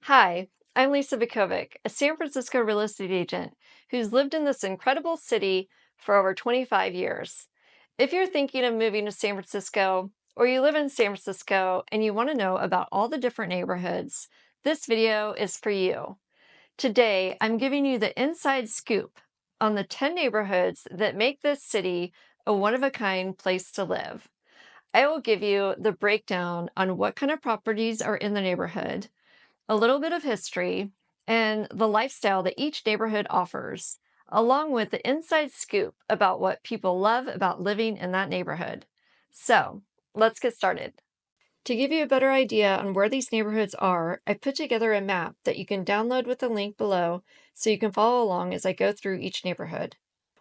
Hi, I'm Lisa Vukovic, a San Francisco real estate agent who's lived in this incredible city for over 25 years. If you're thinking of moving to San Francisco, or you live in San Francisco and you want to know about all the different neighborhoods, this video is for you. Today, I'm giving you the inside scoop on the 10 neighborhoods that make this city a one-of-a-kind place to live. I will give you the breakdown on what kind of properties are in the neighborhood, a little bit of history, and the lifestyle that each neighborhood offers, along with the inside scoop about what people love about living in that neighborhood. So, let's get started. To give you a better idea on where these neighborhoods are, I put together a map that you can download with the link below so you can follow along as I go through each neighborhood.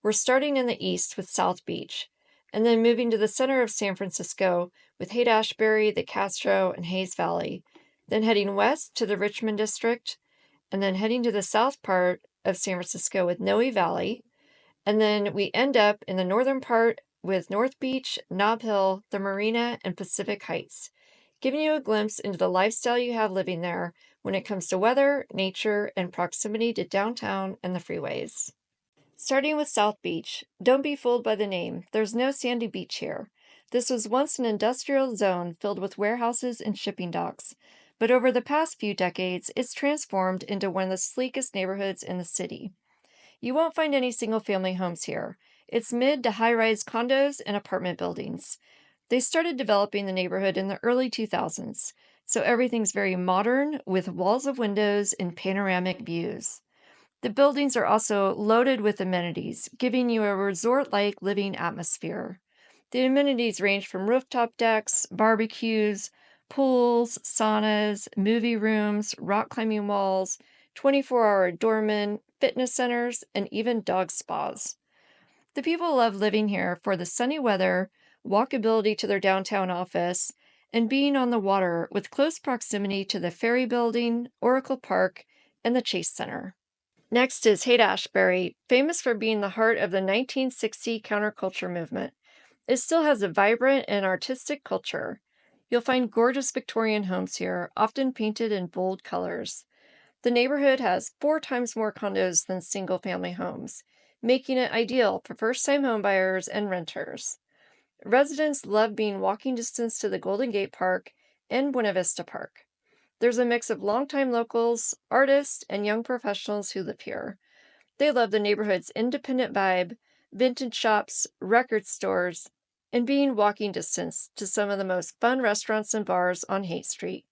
We're starting in the east with South Beach, and then moving to the center of San Francisco with Haight-Ashbury, the Castro, and Hayes Valley, then heading west to the Richmond District, and then heading to the south part of San Francisco with Noi Valley, and then we end up in the northern part with North Beach, Nob Hill, the Marina, and Pacific Heights, giving you a glimpse into the lifestyle you have living there when it comes to weather, nature, and proximity to downtown and the freeways. Starting with South Beach, don't be fooled by the name. There's no sandy beach here. This was once an industrial zone filled with warehouses and shipping docks, but over the past few decades, it's transformed into one of the sleekest neighborhoods in the city. You won't find any single-family homes here. It's mid to high-rise condos and apartment buildings. They started developing the neighborhood in the early 2000s, so everything's very modern with walls of windows and panoramic views. The buildings are also loaded with amenities, giving you a resort-like living atmosphere. The amenities range from rooftop decks, barbecues, pools, saunas, movie rooms, rock climbing walls, 24-hour doormen, fitness centers, and even dog spas. The people love living here for the sunny weather, walkability to their downtown office, and being on the water with close proximity to the Ferry Building, Oracle Park, and the Chase Center. Next is Haight-Ashbury, famous for being the heart of the 1960 counterculture movement. It still has a vibrant and artistic culture. You'll find gorgeous Victorian homes here, often painted in bold colors. The neighborhood has 4 times more condos than single-family homes, making it ideal for first-time homebuyers and renters. Residents love being walking distance to the Golden Gate Park and Buena Vista Park. There's a mix of longtime locals, artists, and young professionals who live here. They love the neighborhood's independent vibe, vintage shops, record stores, and being walking distance to some of the most fun restaurants and bars on Haight Street.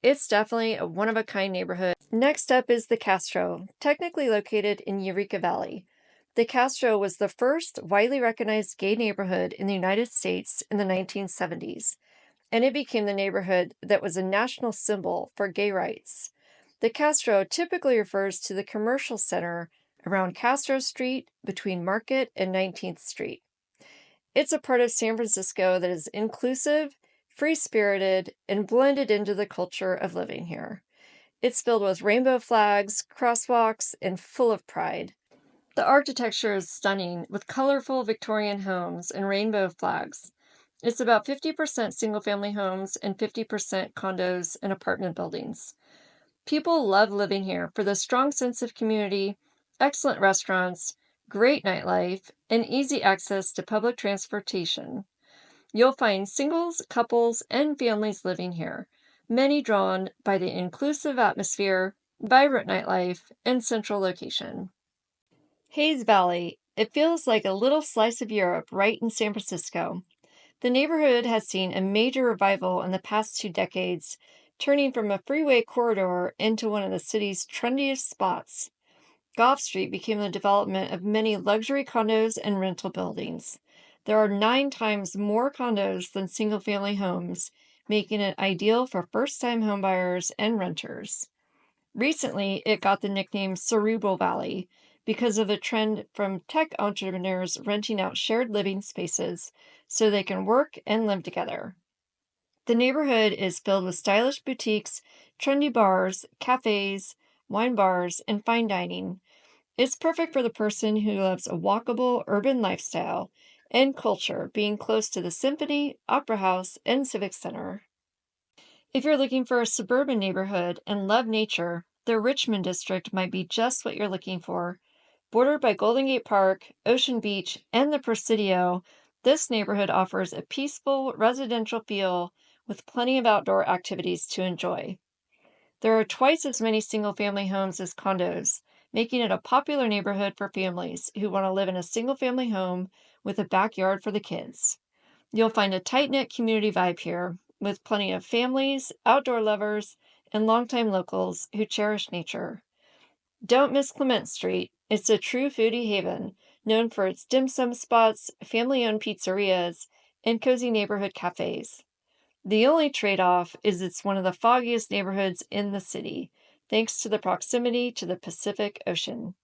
It's definitely a one-of-a-kind neighborhood. Next up is the Castro, technically located in Eureka Valley. The Castro was the first widely recognized gay neighborhood in the United States in the 1970s, and it became the neighborhood that was a national symbol for gay rights. The Castro typically refers to the commercial center around Castro Street between Market and 19th Street. It's a part of San Francisco that is inclusive, free-spirited, and blended into the culture of living here. It's filled with rainbow flags, crosswalks, and full of pride. The architecture is stunning, with colorful Victorian homes and rainbow flags. It's about 50% single-family homes and 50% condos and apartment buildings. People love living here for the strong sense of community, excellent restaurants, great nightlife, and easy access to public transportation. You'll find singles, couples, and families living here, many drawn by the inclusive atmosphere, vibrant nightlife, and central location. Hayes Valley. It feels like a little slice of Europe right in San Francisco. The neighborhood has seen a major revival in the past 2 decades, turning from a freeway corridor into one of the city's trendiest spots. Gough Street became the development of many luxury condos and rental buildings. There are 9 times more condos than single-family homes, making it ideal for first-time homebuyers and renters. Recently, it got the nickname Cerebral Valley because of the trend from tech entrepreneurs renting out shared living spaces so they can work and live together. The neighborhood is filled with stylish boutiques, trendy bars, cafes, wine bars, and fine dining. It's perfect for the person who loves a walkable urban lifestyle and culture, being close to the Symphony, Opera House, and Civic Center. If you're looking for a suburban neighborhood and love nature, the Richmond District might be just what you're looking for. Bordered by Golden Gate Park, Ocean Beach, and the Presidio, this neighborhood offers a peaceful residential feel with plenty of outdoor activities to enjoy. There are twice as many single family homes as condos, making it a popular neighborhood for families who want to live in a single family home with a backyard for the kids. You'll find a tight knit community vibe here, with plenty of families, outdoor lovers, and longtime locals who cherish nature. Don't miss Clement Street. It's a true foodie haven, known for its dim sum spots, family owned pizzerias, and cozy neighborhood cafes. The only trade off is it's one of the foggiest neighborhoods in the city, thanks to the proximity to the Pacific Ocean.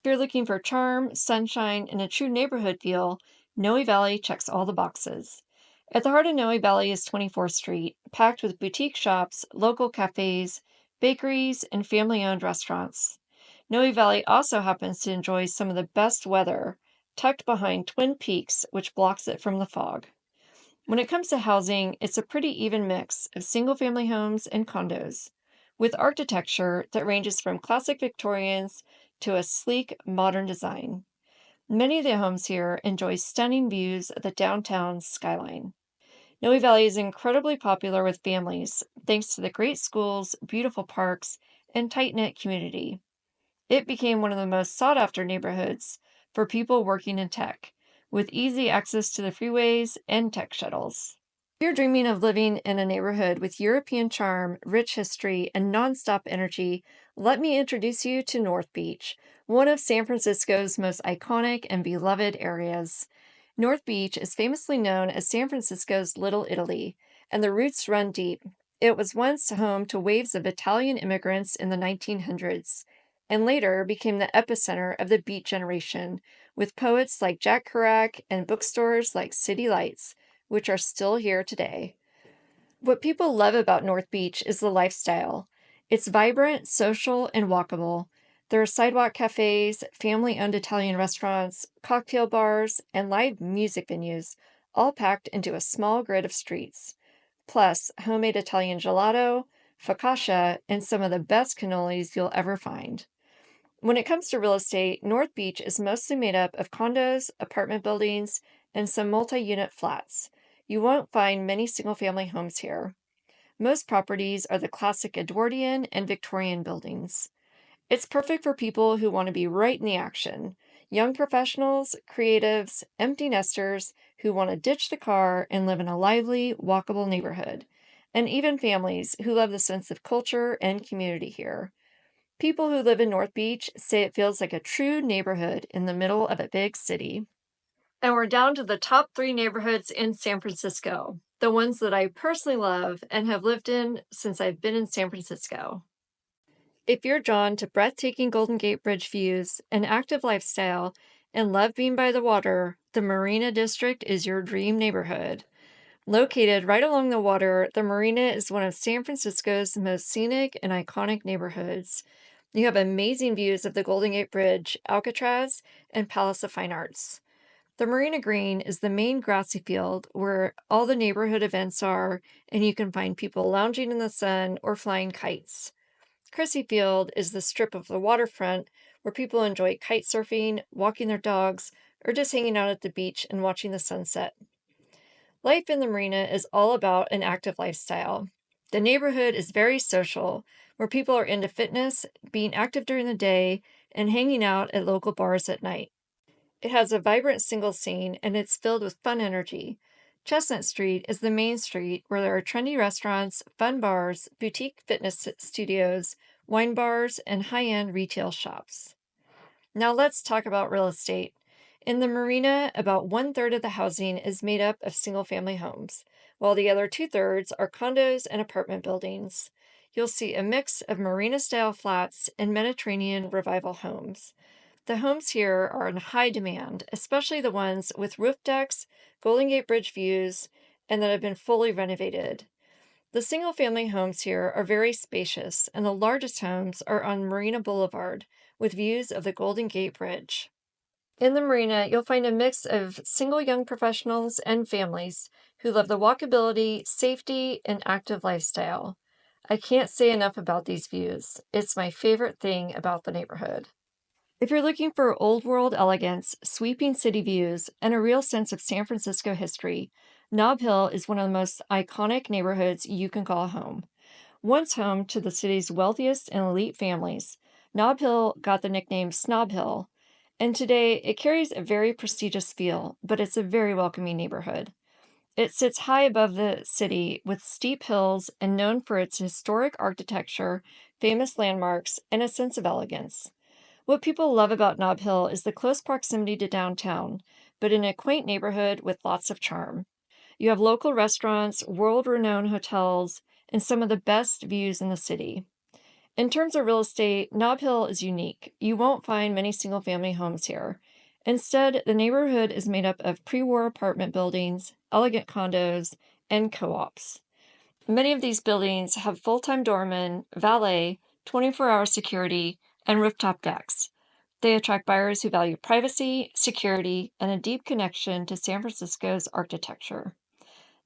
If you're looking for charm, sunshine, and a true neighborhood feel, Noi Valley checks all the boxes. At the heart of Noi Valley is 24th Street, packed with boutique shops, local cafes, bakeries, and family owned restaurants. Noi Valley also happens to enjoy some of the best weather, tucked behind Twin Peaks, which blocks it from the fog. When it comes to housing, it's a pretty even mix of single family homes and condos, with architecture that ranges from classic Victorians to a sleek, modern design. Many of the homes here enjoy stunning views of the downtown skyline. Noe Valley is incredibly popular with families thanks to the great schools, beautiful parks, and tight knit community. It became one of the most sought after neighborhoods for people working in tech, with easy access to the freeways and tech shuttles. If you're dreaming of living in a neighborhood with European charm, rich history, and nonstop energy, let me introduce you to North Beach, one of San Francisco's most iconic and beloved areas. North Beach is famously known as San Francisco's Little Italy, and the roots run deep. It was once home to waves of Italian immigrants in the 1900s, and later became the epicenter of the Beat generation, with poets like Jack Kerouac and bookstores like City Lights, which are still here today. What people love about North Beach is the lifestyle. It's vibrant, social, and walkable. There are sidewalk cafes, family owned Italian restaurants, cocktail bars, and live music venues, all packed into a small grid of streets. Plus, homemade Italian gelato, focaccia, and some of the best cannolis you'll ever find. When it comes to real estate, North Beach is mostly made up of condos, apartment buildings, and some multi unit flats. You won't find many single family homes here. Most properties are the classic Edwardian and Victorian buildings. It's perfect for people who want to be right in the action, young professionals, creatives, empty nesters who want to ditch the car and live in a lively, walkable neighborhood, and even families who love the sense of culture and community here. People who live in North Beach say it feels like a true neighborhood in the middle of a big city. And we're down to the top 3 neighborhoods in San Francisco, the ones that I personally love and have lived in since I've been in San Francisco. If you're drawn to breathtaking Golden Gate Bridge views, an active lifestyle, and love being by the water, the Marina District is your dream neighborhood. Located right along the water, the Marina is one of San Francisco's most scenic and iconic neighborhoods. You have amazing views of the Golden Gate Bridge, Alcatraz, and Palace of Fine Arts. The Marina Green is the main grassy field where all the neighborhood events are, and you can find people lounging in the sun or flying kites. Crissy Field is the strip of the waterfront where people enjoy kite surfing, walking their dogs, or just hanging out at the beach and watching the sunset. Life in the marina is all about an active lifestyle. The neighborhood is very social, where people are into fitness, being active during the day, and hanging out at local bars at night. It has a vibrant single scene and it's filled with fun energy. Chestnut Street is the main street where there are trendy restaurants, fun bars, boutique fitness studios, wine bars, and high end retail shops. Now let's talk about real estate. In the marina, about 1/3 of the housing is made up of single family homes, while the other 2/3 are condos and apartment buildings. You'll see a mix of marina style flats and Mediterranean revival homes. The homes here are in high demand, especially the ones with roof decks, Golden Gate Bridge views, and that have been fully renovated. The single family homes here are very spacious, and the largest homes are on Marina Boulevard with views of the Golden Gate Bridge. In the Marina, you'll find a mix of single young professionals and families who love the walkability, safety, and active lifestyle. I can't say enough about these views. It's my favorite thing about the neighborhood. If you're looking for old world elegance, sweeping city views, and a real sense of San Francisco history, Nob Hill is one of the most iconic neighborhoods you can call home. Once home to the city's wealthiest and elite families, Nob Hill got the nickname Snob Hill, and today it carries a very prestigious feel, but it's a very welcoming neighborhood. It sits high above the city with steep hills and known for its historic architecture, famous landmarks, and a sense of elegance. What people love about Nob Hill is the close proximity to downtown, but in a quaint neighborhood with lots of charm. You have local restaurants, world-renowned hotels, and some of the best views in the city. In terms of real estate, Nob Hill is unique. You won't find many single-family homes here. Instead, the neighborhood is made up of pre-war apartment buildings, elegant condos, and co-ops. Many of these buildings have full-time doormen, valet, 24-hour security, and rooftop decks. They attract buyers who value privacy, security, and a deep connection to San Francisco's architecture.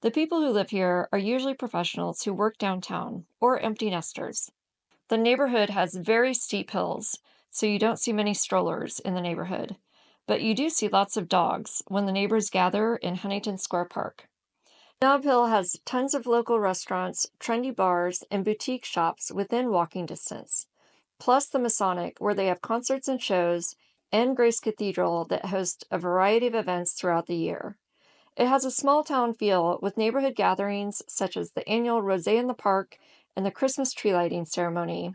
The people who live here are usually professionals who work downtown or empty nesters. The neighborhood has very steep hills, so you don't see many strollers in the neighborhood, but you do see lots of dogs when the neighbors gather in Huntington Square Park. Nob Hill has tons of local restaurants, trendy bars, and boutique shops within walking distance, plus the Masonic, where they have concerts and shows, and Grace Cathedral that hosts a variety of events throughout the year. It has a small town feel with neighborhood gatherings such as the annual Rosé in the Park and the Christmas tree lighting ceremony.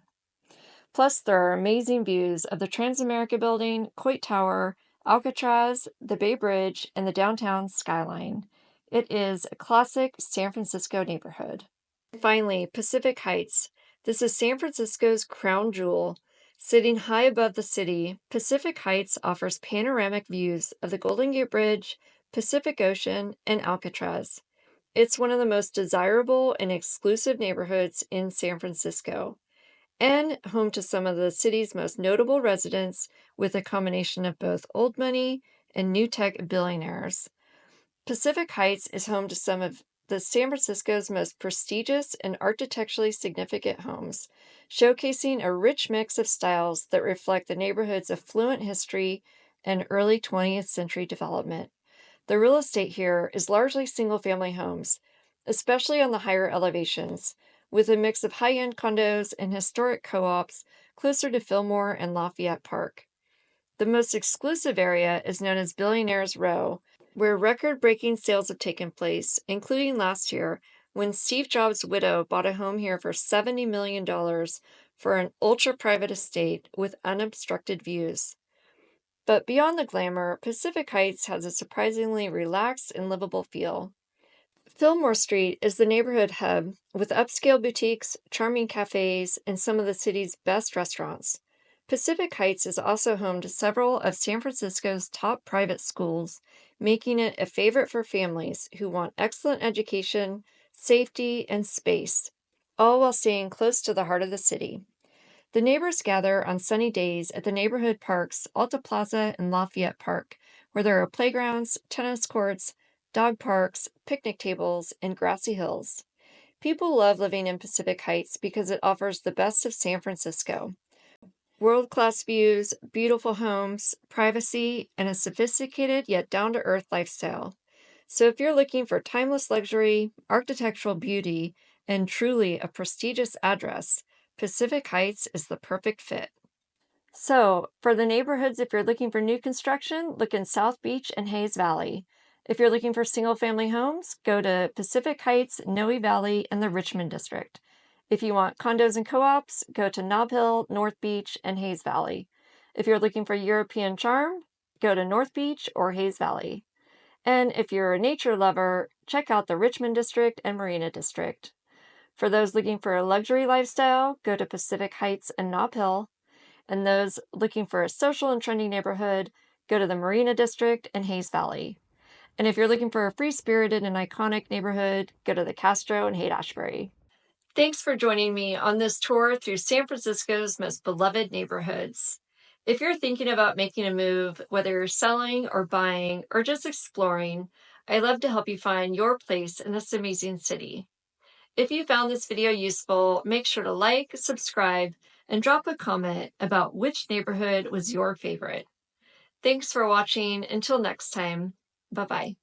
Plus, there are amazing views of the Transamerica Building, Coit Tower, Alcatraz, the Bay Bridge, and the downtown skyline. It is a classic San Francisco neighborhood. Finally, Pacific Heights. This is San Francisco's crown jewel. Sitting high above the city, Pacific Heights offers panoramic views of the Golden Gate Bridge, Pacific Ocean, and Alcatraz. It's one of the most desirable and exclusive neighborhoods in San Francisco, and home to some of the city's most notable residents with a combination of both old money and new tech billionaires. Pacific Heights is home to some of the San Francisco's most prestigious and architecturally significant homes, showcasing a rich mix of styles that reflect the neighborhood's affluent history and early 20th century development. The real estate here is largely single-family homes, especially on the higher elevations, with a mix of high-end condos and historic co-ops closer to Fillmore and Lafayette Park. The most exclusive area is known as Billionaires Row, where record-breaking sales have taken place, including last year when Steve Jobs' widow bought a home here for $70 million for an ultra-private estate with unobstructed views. But beyond the glamour, Pacific Heights has a surprisingly relaxed and livable feel. Fillmore Street is the neighborhood hub with upscale boutiques, charming cafes, and some of the city's best restaurants. Pacific Heights is also home to several of San Francisco's top private schools, making it a favorite for families who want excellent education, safety, and space, all while staying close to the heart of the city. The neighbors gather on sunny days at the neighborhood parks Alta Plaza and Lafayette Park, where there are playgrounds, tennis courts, dog parks, picnic tables, and grassy hills. People love living in Pacific Heights because it offers the best of San Francisco. World-class views, beautiful homes, privacy, and a sophisticated yet down-to-earth lifestyle. So if you're looking for timeless luxury, architectural beauty, and truly a prestigious address, Pacific Heights is the perfect fit. So, for the neighborhoods, if you're looking for new construction, look in South Beach and Hayes Valley. If you're looking for single-family homes, go to Pacific Heights, Noi Valley, and the Richmond District. If you want condos and co-ops, go to Nob Hill, North Beach, and Hayes Valley. If you're looking for European charm, go to North Beach or Hayes Valley. And if you're a nature lover, check out the Richmond District and Marina District. For those looking for a luxury lifestyle, go to Pacific Heights and Nob Hill. And those looking for a social and trendy neighborhood, go to the Marina District and Hayes Valley. And if you're looking for a free-spirited and iconic neighborhood, go to the Castro and Haight-Ashbury. Thanks for joining me on this tour through San Francisco's most beloved neighborhoods. If you're thinking about making a move, whether you're selling or buying or just exploring, I'd love to help you find your place in this amazing city. If you found this video useful, make sure to like, subscribe, and drop a comment about which neighborhood was your favorite. Thanks for watching. Until next time, bye-bye.